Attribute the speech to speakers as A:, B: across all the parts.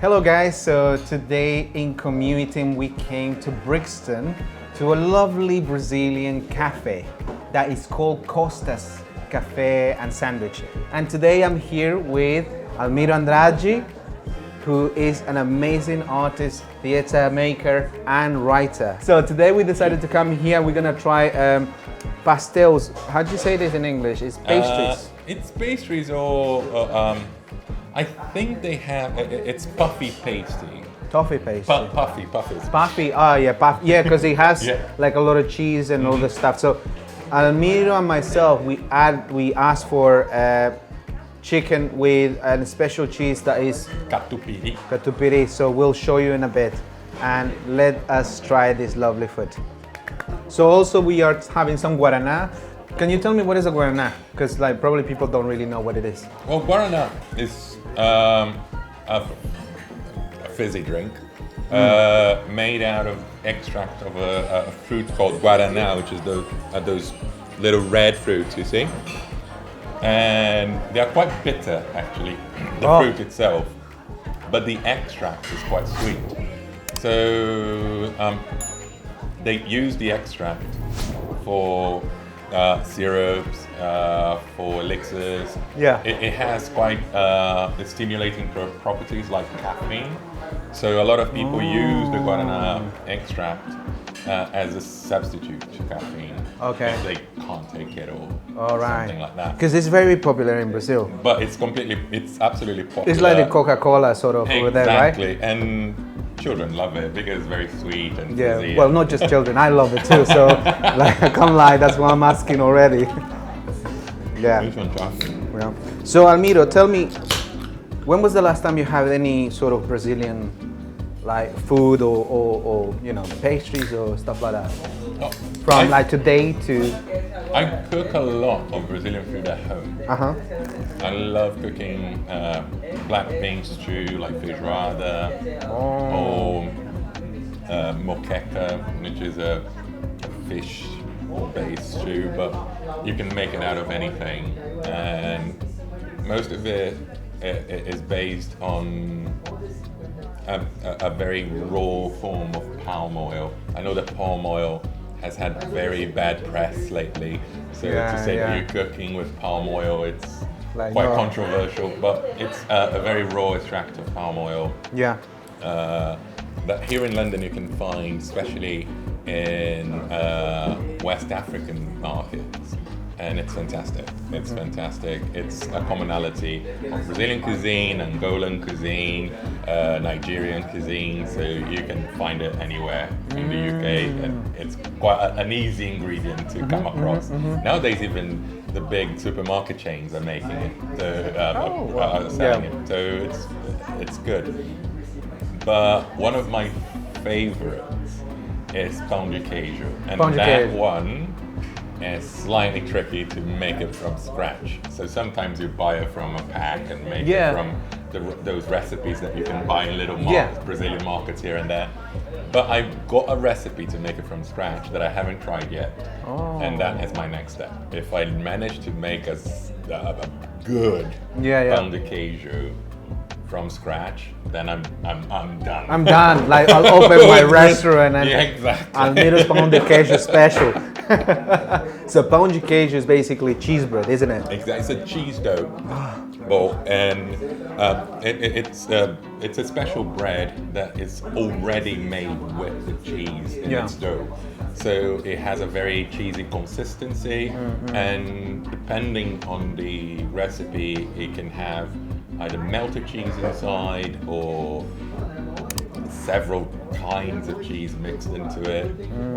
A: Hello guys, so today in Communeating we came to Brixton to a lovely Brazilian cafe that is called Costa's Cafe and Sandwich. And today I'm here with Almiro Andrade, who is an amazing artist, theater maker and writer. So today we decided to come here. We're gonna try pastels. How do you say this in English? It's pastries.
B: It's pastries or I think they have, it's puffy pastry.
A: Toffee pastry.
B: Puffy.
A: Puffy, yeah, because it has like a lot of cheese and all the stuff. So Almiro and myself, we asked for chicken with a special cheese that is catupiry. So we'll show you in a bit, and let us try this lovely food. So also we are having some guaraná. Can you tell me what is a guaraná? Because like probably people don't really know what it is.
B: Well, guaraná is a fizzy drink made out of extract of a fruit called guaraná, which is those little red fruits you see. And they are quite bitter, actually, the fruit itself, but the extract is quite sweet. So they use the extract for syrups, for elixirs.
A: Yeah.
B: It has quite the stimulating properties like caffeine. So a lot of people use the guaraná extract as a substitute to caffeine.
A: Okay.
B: If they can't take it or
A: right.
B: something like that.
A: Because it's very popular in Brazil.
B: But it's absolutely popular.
A: It's like the Coca-Cola sort of over there, right?
B: Exactly, and children love it because it's very sweet and fizzy.
A: Well, not just children, I love it too, so like, I can't lie, that's what I'm asking already. Yeah.
B: It's fantastic.
A: Yeah. So Almiro, tell me, when was the last time you had any sort of Brazilian like food or you know, pastries or stuff like that? From like today to...
B: I cook a lot of Brazilian food at home. I love cooking black bean stew like feijoada or moqueca, which is a fish-based stew, but you can make it out of anything. And most of it is based on a very raw form of palm oil. I know that palm oil has had very bad press lately, so to say that you're cooking with palm oil, it's like quite controversial, but it's a very raw extract of palm oil. Yeah. That here in London you can find, especially in West African markets, and it's fantastic. It's fantastic. It's a commonality of Brazilian cuisine, Angolan cuisine, Nigerian cuisine, so you can find it anywhere in the UK, and it's quite an easy ingredient to come across. Nowadays even the big supermarket chains are making it, selling it, so it's good. But one of my favorites is pão de queijo, and that one is slightly tricky to make it from scratch. So sometimes you buy it from a pack and make it from those recipes that you can buy in little Brazilian markets here and there. But I've got a recipe to make it from scratch that I haven't tried yet, and that is my next step. If I manage to make a good pão de queijo from scratch, then I'm done. I'm done.
A: Like I'll open my restaurant and
B: exactly.
A: Almiro's pão de queijo special. So pão de queijo is basically cheese bread, isn't it?
B: Exactly. It's a cheese dough ball, and it's a special bread that is already made with the cheese in its dough. So it has a very cheesy consistency, and depending on the recipe, it can have either melted cheese inside or several kinds of cheese mixed into it.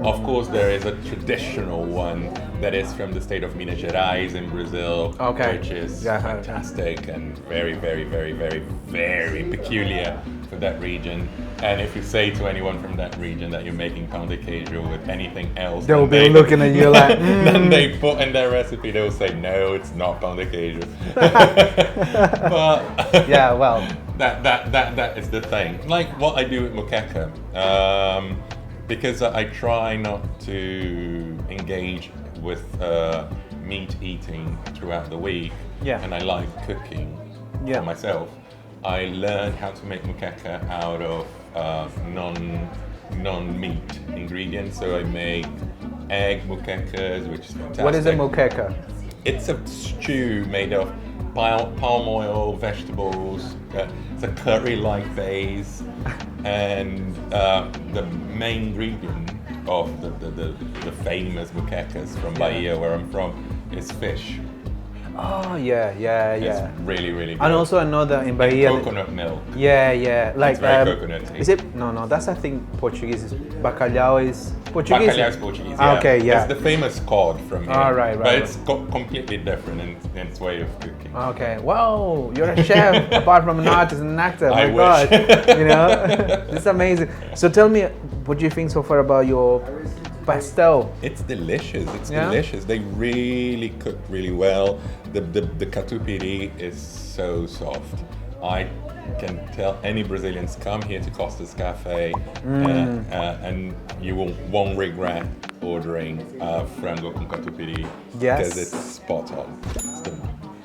B: Of course, there is a traditional one that is from the state of Minas Gerais in Brazil, which is fantastic and very, very, very, very, very peculiar for that region. And if you say to anyone from that region that you're making pão de queijo with anything else,
A: they'll be looking at you like,
B: then they put in their recipe, they'll say, no, it's not pão de queijo. But that is the thing. Like what I do with moqueca, because I try not to engage with meat eating throughout the week, and I like cooking for myself. I learned how to make moqueca out of non-meat ingredients. So I make egg moquecas, which is fantastic.
A: What is a moqueca?
B: It's a stew made of palm oil, vegetables. It's a curry-like base, and the main ingredient of the famous moquecas from Bahia, where I'm from, is fish.
A: Oh yeah.
B: It's really, really good.
A: And also another in Bahia.
B: Coconut milk.
A: Yeah. Like
B: It's very coconutty.
A: Is it? No. That's I think Portuguese. Bacalhau is Portuguese.
B: Bacalhau is Portuguese. Yeah.
A: Okay, yeah.
B: It's the famous cod from here.
A: Right.
B: But it's completely different in its way of cooking.
A: Okay. Wow, you're a chef apart from an artist and an actor.
B: I
A: My
B: wish.
A: God, you know, this is amazing. So tell me, what do you think so far about your pastel?
B: It's delicious. It's
A: Yeah?
B: delicious. They really cook really well. The catupiry is so soft. I can tell any Brazilians, come here to Costa's Cafe and you won't regret ordering frango con catupiry,
A: Yes.
B: because it's spot on. It's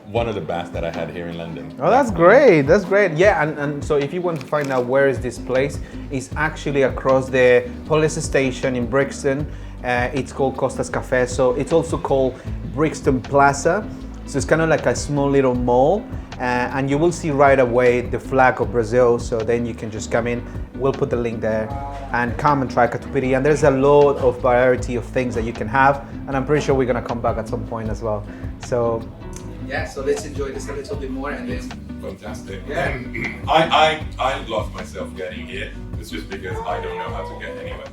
B: one of the best that I had here in London.
A: Oh, that's great. That's great. Yeah, and so if you want to find out where is this place, it's actually across the police station in Brixton. It's called Costa's Cafe. So it's also called Brixton Plaza. So it's kind of like a small little mall. And you will see right away the flag of Brazil. So then you can just come in. We'll put the link there and come and try catupiry. And there's a lot of variety of things that you can have. And I'm pretty sure we're going to come back at some point as well. So yeah, so let's enjoy this a little bit more and then.
B: Fantastic.
A: Yeah.
B: I lost myself getting here. It's just because I don't know how to get anywhere.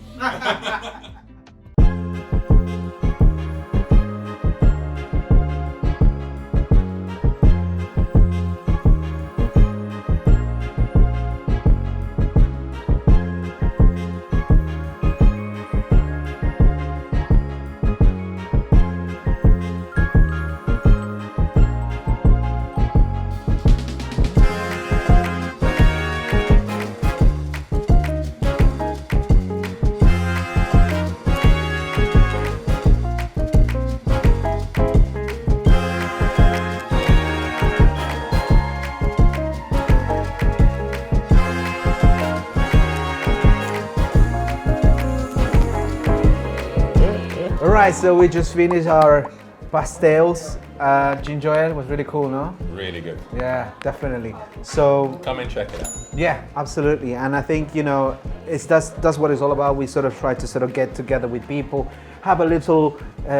A: Alright, so we just finished our pastels. Did you enjoy it? It was really cool, no?
B: Really good.
A: Yeah, definitely. So
B: Come and check it out.
A: yeah, absolutely. And I think, you know, that's what it's all about. We sort of try to sort of get together with people, have a little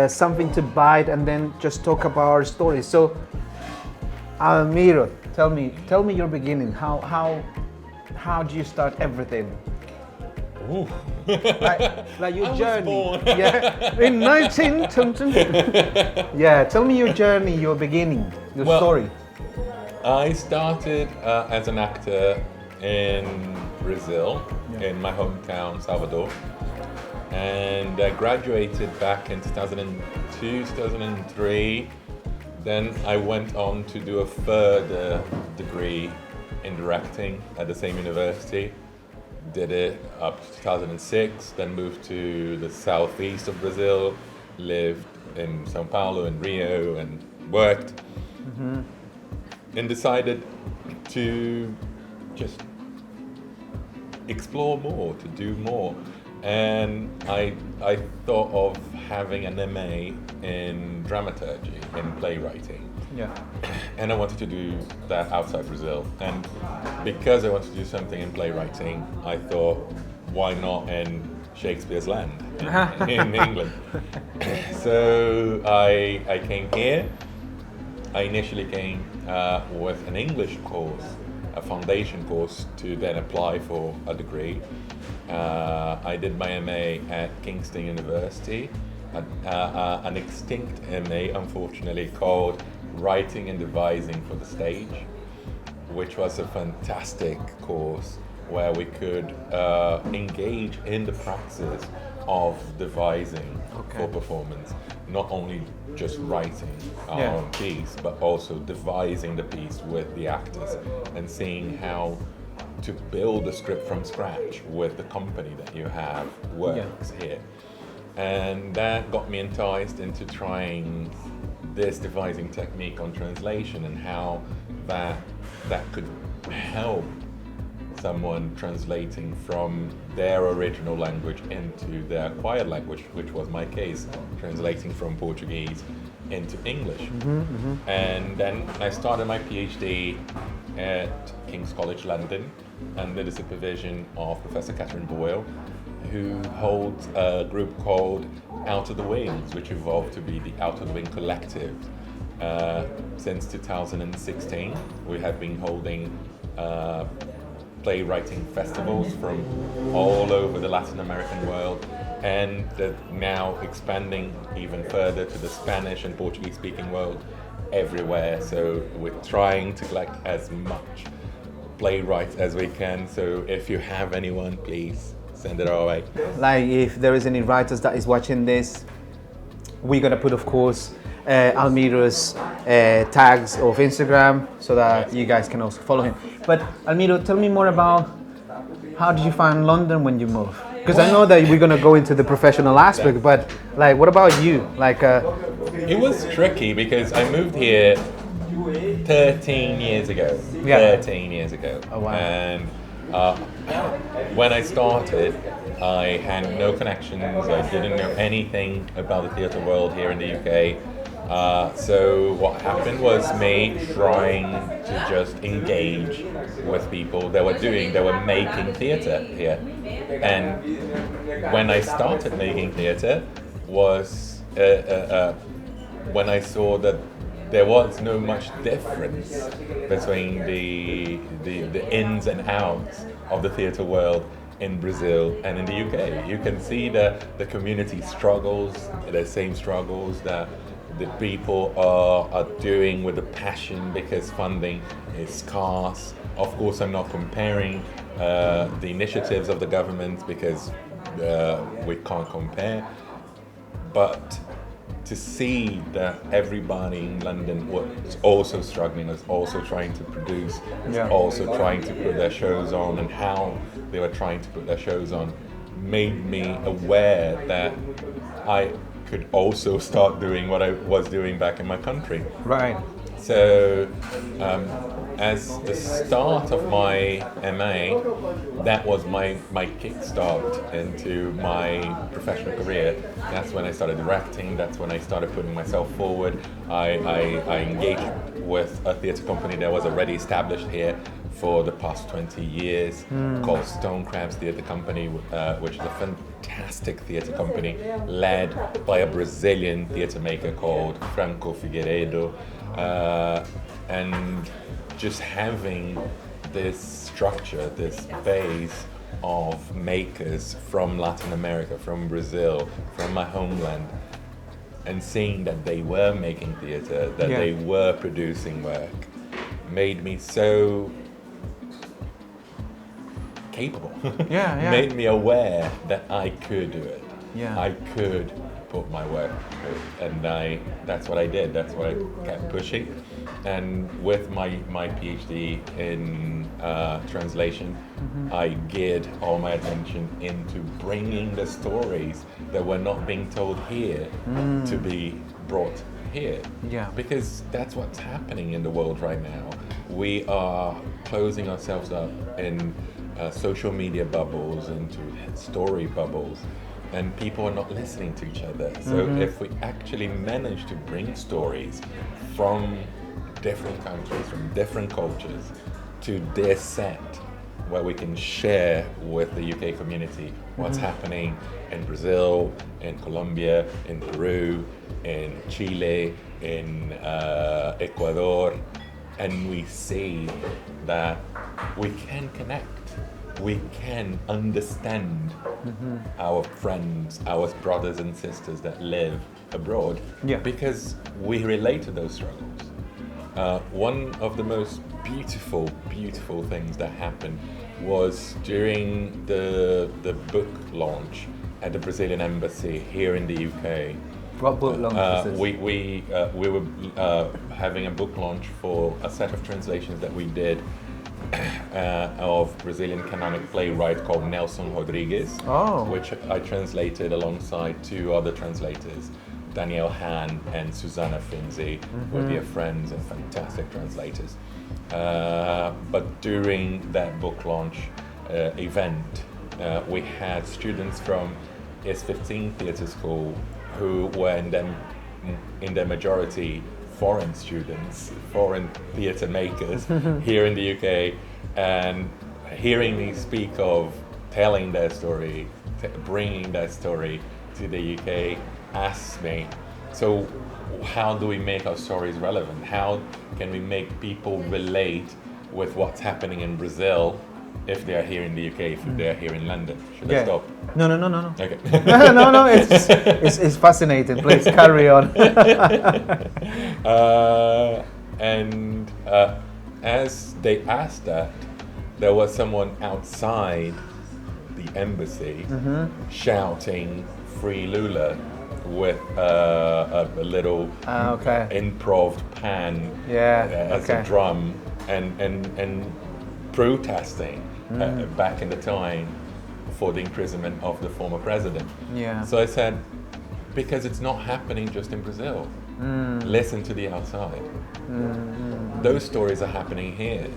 A: something to bite, and then just talk about our stories. So, Almiro, tell me your beginning. How do you start everything?
B: Ooh.
A: Like your
B: I was
A: journey.
B: born.
A: Yeah, in 19. Yeah, tell me your journey, your beginning, your story.
B: I started as an actor in Brazil, in my hometown, Salvador. And I graduated back in 2002, 2003. Then I went on to do a further degree in directing at the same university. Did it up to 2006, then moved to the southeast of Brazil, lived in São Paulo and Rio and worked. And decided to just explore more, to do more. And I thought of having an MA in dramaturgy, in playwriting.
A: Yeah.
B: And I wanted to do that outside Brazil. And because I wanted to do something in playwriting, I thought, why not in Shakespeare's land in England? So I came here. I initially came with an English course, a foundation course, to then apply for a degree. I did my MA at Kingston University, an extinct MA, unfortunately, called Writing and Devising for the Stage, which was a fantastic course where we could engage in the praxis of devising for performance, not only just writing our own piece, but also devising the piece with the actors and seeing how to build a script from scratch with the company that you have works here. And that got me enticed into trying this devising technique on translation and how that could help someone translating from their original language into their acquired language, which was my case, translating from Portuguese into English. And then I started my PhD at King's College London under the supervision of Professor Catherine Boyle, who holds a group called Out of the Wings, which evolved to be the Out of the Wing Collective. Since 2016, we have been holding playwriting festivals from all over the Latin American world, and now expanding even further to the Spanish and Portuguese speaking world everywhere. So we're trying to collect as much playwrights as we can. So if you have anyone, please send it our way.
A: Like if there is any writers that is watching this, we're gonna put, of course, Almiro's tags of Instagram so that you guys can also follow him. But Almiro, tell me more about how did you find London when you moved? Because I know that we're gonna go into the professional aspect, but like, what about you? Like,
B: it was tricky because I moved here 13 years ago.
A: Yeah.
B: 13 years ago.
A: Oh, wow.
B: And when I started, I had no connections. I didn't know anything about the theatre world here in the UK. So what happened was me trying to just engage with people they were making theatre here. And when I started making theatre was when I saw that there was no much difference between the ins and outs of the theatre world in Brazil and in the UK. You can see the community struggles, the same struggles that the people are doing with the passion because funding is scarce. Of course, I'm not comparing the initiatives of the government because we can't compare, but to see that everybody in London was also struggling, was also trying to produce, was also trying to put their shows on, and how they were trying to put their shows on, made me aware that I could also start doing what I was doing back in my country.
A: right.
B: So, as the start of my MA, that was my kickstart into my professional career. That's when I started directing, that's when I started putting myself forward. I engaged with a theatre company that was already established here for the past 20 years, called Stone Crabs Theatre Company, which is a fantastic theatre company led by a Brazilian theatre maker called Franco Figueiredo. And just having this structure, this base of makers from Latin America, from Brazil, from my homeland, and seeing that they were making theatre, that they were producing work, made me so capable. Made me aware that I could do it. I could put my work through, and that's what I did. That's what I kept pushing. And with my PhD in translation, I geared all my attention into bringing the stories that were not being told here to be brought here. Because that's what's happening in the world right now. We are closing ourselves up in social media bubbles, into story bubbles, and people are not listening to each other. So if we actually manage to bring stories from different countries, from different cultures, to this set, where we can share with the UK community what's happening in Brazil, in Colombia, in Peru, in Chile, in Ecuador, and we see that we can connect. We can understand our friends, our brothers and sisters that live abroad, because we relate to those struggles. One of the most beautiful things that happened was during the book launch at the Brazilian Embassy here in the UK.
A: What book launch was this?
B: We were having a book launch for a set of translations that we did of Brazilian canonic playwright called Nelson Rodrigues, which I translated alongside two other translators, Danielle Hahn and Susanna Finzi, were dear friends and fantastic translators. But during that book launch event, we had students from S15 Theatre School who were in their majority foreign students, foreign theatre makers here in the UK, and hearing me speak of telling their story, bringing their story to the UK, asked me, so how do we make our stories relevant? How can we make people relate with what's happening in Brazil if they are here in the UK, if they are here in London? Should I stop?
A: No.
B: Okay.
A: No, it's fascinating. Please carry on.
B: And as they asked that, there was someone outside the embassy shouting "Free Lula" with a little improv pan as a drum and protesting back in the time for the imprisonment of the former president. So I said, because it's not happening just in Brazil. Listen to the outside. Those stories are happening here.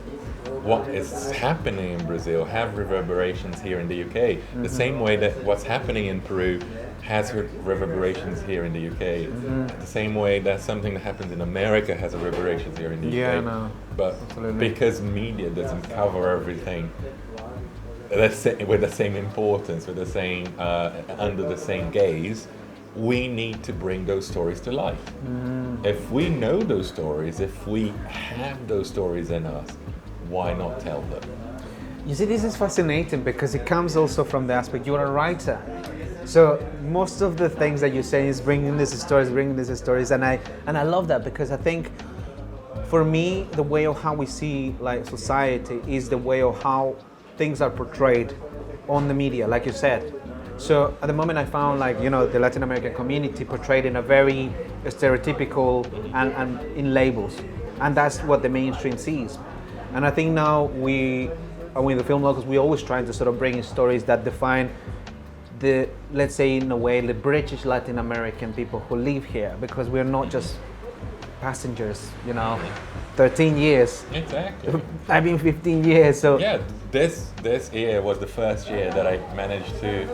B: What is happening in Brazil have reverberations here in the UK. The same way that what's happening in Peru has reverberations here in the UK. The same way that something that happens in America has reverberations here in the UK. But absolutely. Because media doesn't cover everything with the same importance, with the same under the same gaze, we need to bring those stories to life. If we know those stories, if we have those stories in us, why not tell them?
A: You see, this is fascinating because it comes also from the aspect you're a writer. So most of the things that you say is bringing these stories, and I love that because I think for me the way of how we see like society is the way of how things are portrayed on the media, like you said. So at the moment I found the Latin American community portrayed in a very stereotypical and in labels, and that's what the mainstream sees. And I think now the Filmlocos, we're always trying to sort of bring in stories that define the, let's say in a way, the British Latin American people who live here, because we're not just passengers, 13 years.
B: Exactly.
A: I've been 15 years, so.
B: Yeah, this year was the first year that I managed to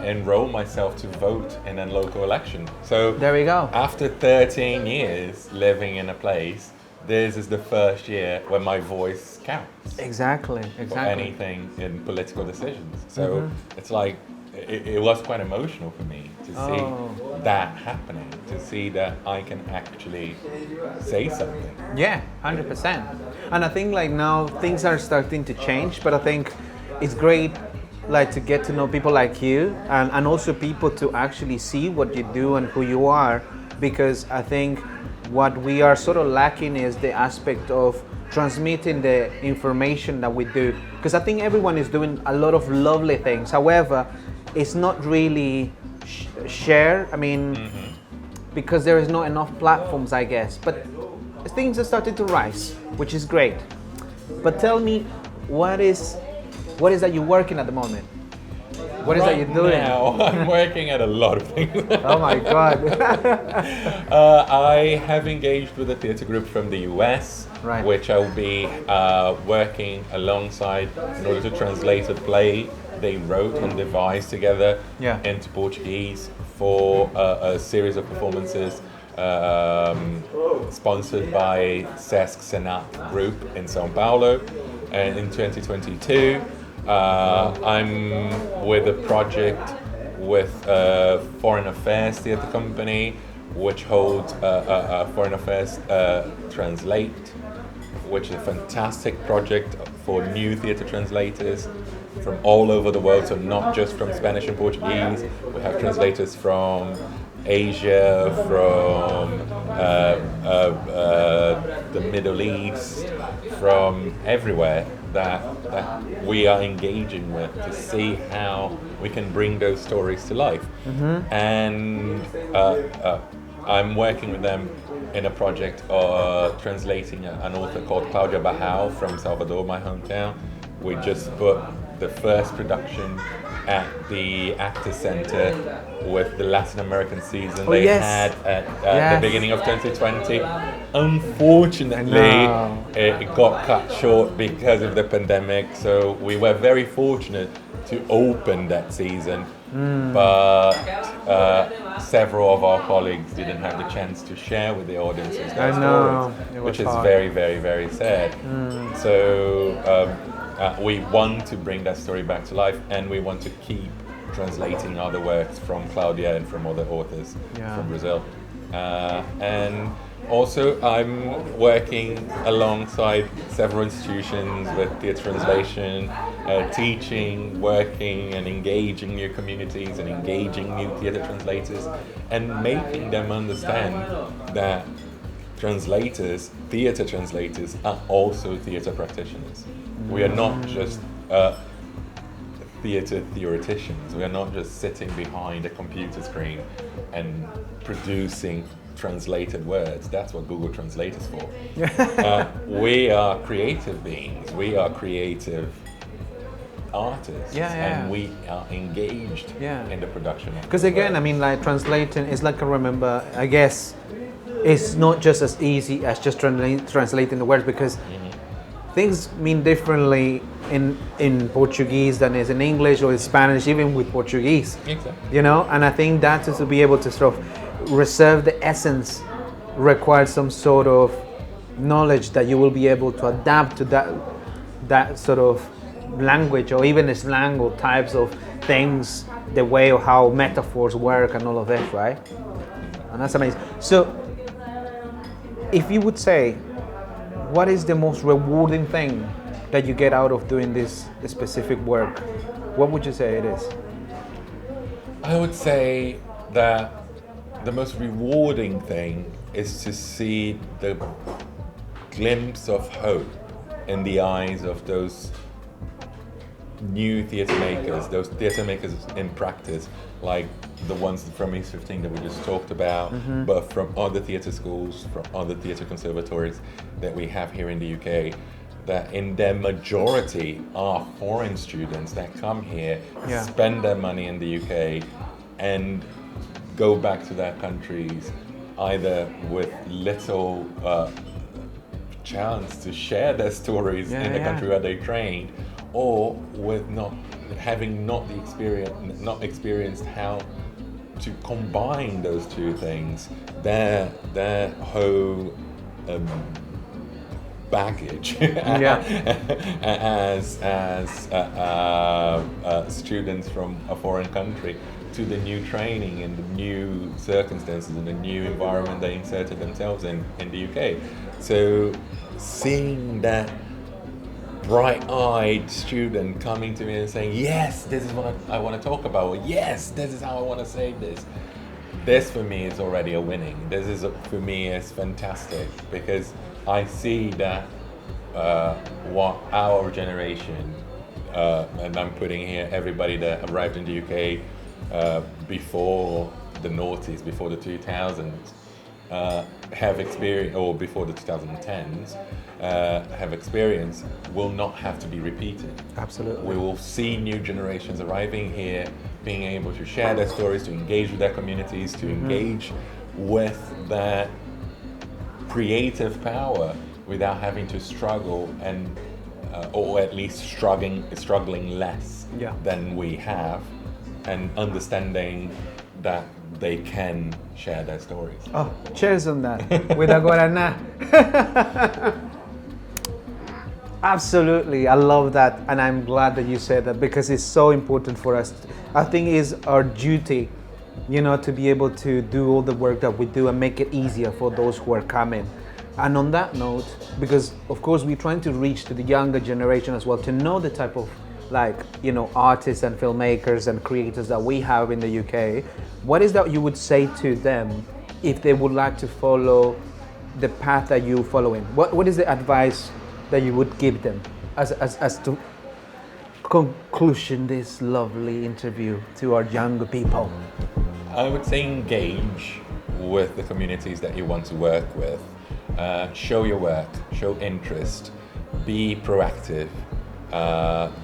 B: enroll myself to vote in a local election. So
A: there we go.
B: After 13 years living in a place, this is the first year where my voice counts.
A: Exactly.
B: For anything in political decisions. So it's like, it was quite emotional for me to see that happening, to see that I can actually say something.
A: Yeah, 100%. And I think now things are starting to change, but I think it's great to get to know people like you and also people to actually see what you do and who you are, because I think what we are sort of lacking is the aspect of transmitting the information that we do, because I think everyone is doing a lot of lovely things. However, it's not really shared. I mean, because there is not enough platforms, I guess. But things are starting to rise, which is great. But tell me, what is that you're working at the moment? What is that you're doing?
B: Now, I'm working at a lot of things.
A: Oh my God.
B: I have engaged with a theatre group from the US, which I will be working alongside in order to translate a play they wrote and devised together into Portuguese for a series of performances sponsored by Sesc Senat Group in São Paulo. And in 2022, I'm with a project with Foreign Affairs Theatre Company, which holds a Foreign Affairs Translate, which is a fantastic project for new theatre translators from all over the world, so not just from Spanish and Portuguese. We have translators from Asia, from the Middle East, from everywhere that we are engaging with to see how we can bring those stories to life. And I'm working with them in a project translating an author called Claudia Bajau from Salvador, my hometown. We just put the first production at the Actors Center with the Latin American season they had at the beginning of 2020. Unfortunately, it got cut short because of the pandemic, so we were very fortunate to open that season, but several of our colleagues didn't have the chance to share with the audiences their stories, which is very, very, very sad. So we want to bring that story back to life, and we want to keep translating other works from Claudia and from other authors from Brazil. And also I'm working alongside several institutions with theatre translation, teaching, working and engaging new communities and engaging new theatre translators and making them understand that theatre translators are also theatre practitioners. We are not just theatre theoreticians. We are not just sitting behind a computer screen and producing translated words. That's what Google Translate is for. We are creative beings. We are creative artists, and we are engaged in the production.
A: Because again, I mean, like translating is like I guess it's not just as easy as just translating the words, because things mean differently in Portuguese than is in English or in Spanish, even with Portuguese.
B: Exactly.
A: You know, and I think that to be able to sort of reserve the essence requires some sort of knowledge that you will be able to adapt to that sort of language or even slang or types of things, the way of how metaphors work and all of that, right? And that's amazing. So, if you would say, what is the most rewarding thing that you get out of doing this specific work? What would you say it is?
B: I would say that the most rewarding thing is to see the glimpse of hope in the eyes of those new theatre makers, those theatre makers in practice, like the ones from East 15 that we just talked about, but from other theatre schools, from other theatre conservatories that we have here in the UK, that in their majority are foreign students that come here, spend their money in the UK, and go back to their countries either with little chance to share their stories in the country where they trained, or with not experienced how to combine those two things, their whole baggage as students from a foreign country to the new training and the new circumstances and the new environment they inserted themselves in the UK. So seeing that bright-eyed student coming to me and saying, yes, this is what I want to talk about, or yes, this is how I want to say this. This for me is already a winning. This is for me is fantastic, because I see that what our generation, and I'm putting here everybody that arrived in the UK before the noughties, before the 2000s, have experienced, or before the 2010s, have experienced, will not have to be repeated.
A: Absolutely.
B: We will see new generations arriving here, being able to share their stories, to engage with their communities, to engage with their creative power without having to struggle, and or at least struggling less than we have, and understanding that they can share their stories.
A: Oh, cheers on that. With a guaraná. Absolutely, I love that, and I'm glad that you said that, because it's so important for us. I think it's our duty, to be able to do all the work that we do and make it easier for those who are coming. And on that note, because of course we're trying to reach to the younger generation as well, to know the type of artists and filmmakers and creators that we have in the UK, what is that you would say to them if they would like to follow the path that you're following? What is the advice that you would give them as to conclusion this lovely interview to our younger people?
B: I would say engage with the communities that you want to work with. Show your work, show interest, be proactive,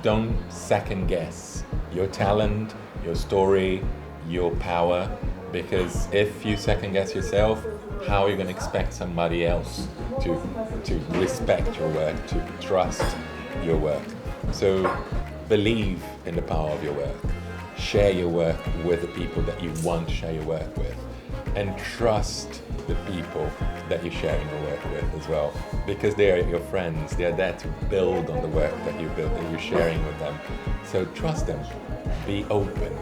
B: Don't second guess your talent, your story, your power, because if you second guess yourself, how are you going to expect somebody else to respect your work, to trust your work? So believe in the power of your work. Share your work with the people that you want to share your work with, and trust the people that you're sharing your work with as well, because they are your friends. They are there to build on the work that you build, that you're sharing with them. So trust them, be open,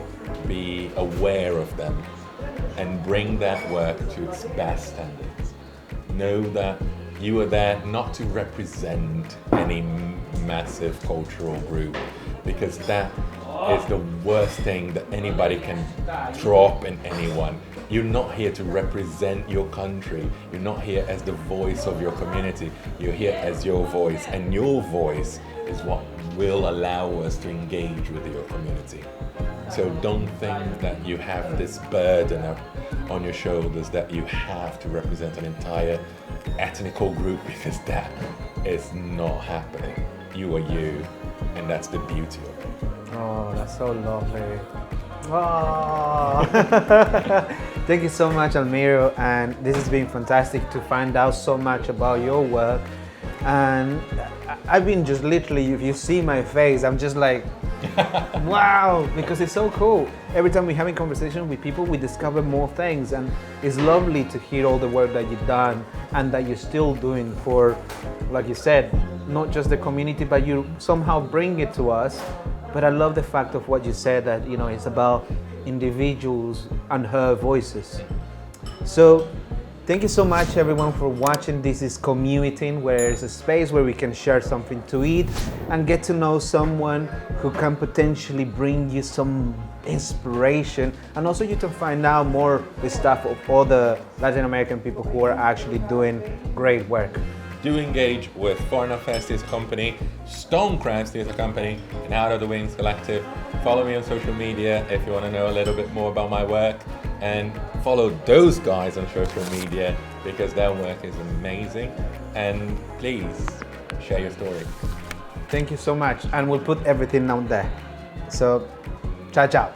B: be aware of them, and bring that work to its best standards. Know that you are there not to represent any massive cultural group, because that is the worst thing that anybody can drop in anyone. You're not here to represent your country. You're not here as the voice of your community. You're here as your voice, and your voice is what will allow us to engage with your community. So don't think that you have this burden on your shoulders that you have to represent an entire ethnical group, because that is not happening. You are you, and that's the beauty of it.
A: Oh, that's so lovely. Oh. Thank you so much, Almiro, and this has been fantastic to find out so much about your work. And I've been just literally, if you see my face, I'm just like, wow, because it's so cool. Every time we're having conversation with people, we discover more things, and it's lovely to hear all the work that you've done and that you're still doing for, like you said, not just the community, but you somehow bring it to us. But I love the fact of what you said, that, you know, it's about individuals and her voices. So thank you so much, everyone, for watching. This is Communeating, where it's a space where we can share something to eat and get to know someone who can potentially bring you some inspiration, and also you can find out more the stuff of other Latin American people who are actually doing great work.
B: Do engage with Foreign Affairs Theatre Company, Stonecrest Theatre Company, and Out of the Wings Collective. Follow me on social media if you want to know a little bit more about my work, and follow those guys on social media because their work is amazing. And please share your story.
A: Thank you so much, and we'll put everything down there. So, ciao ciao.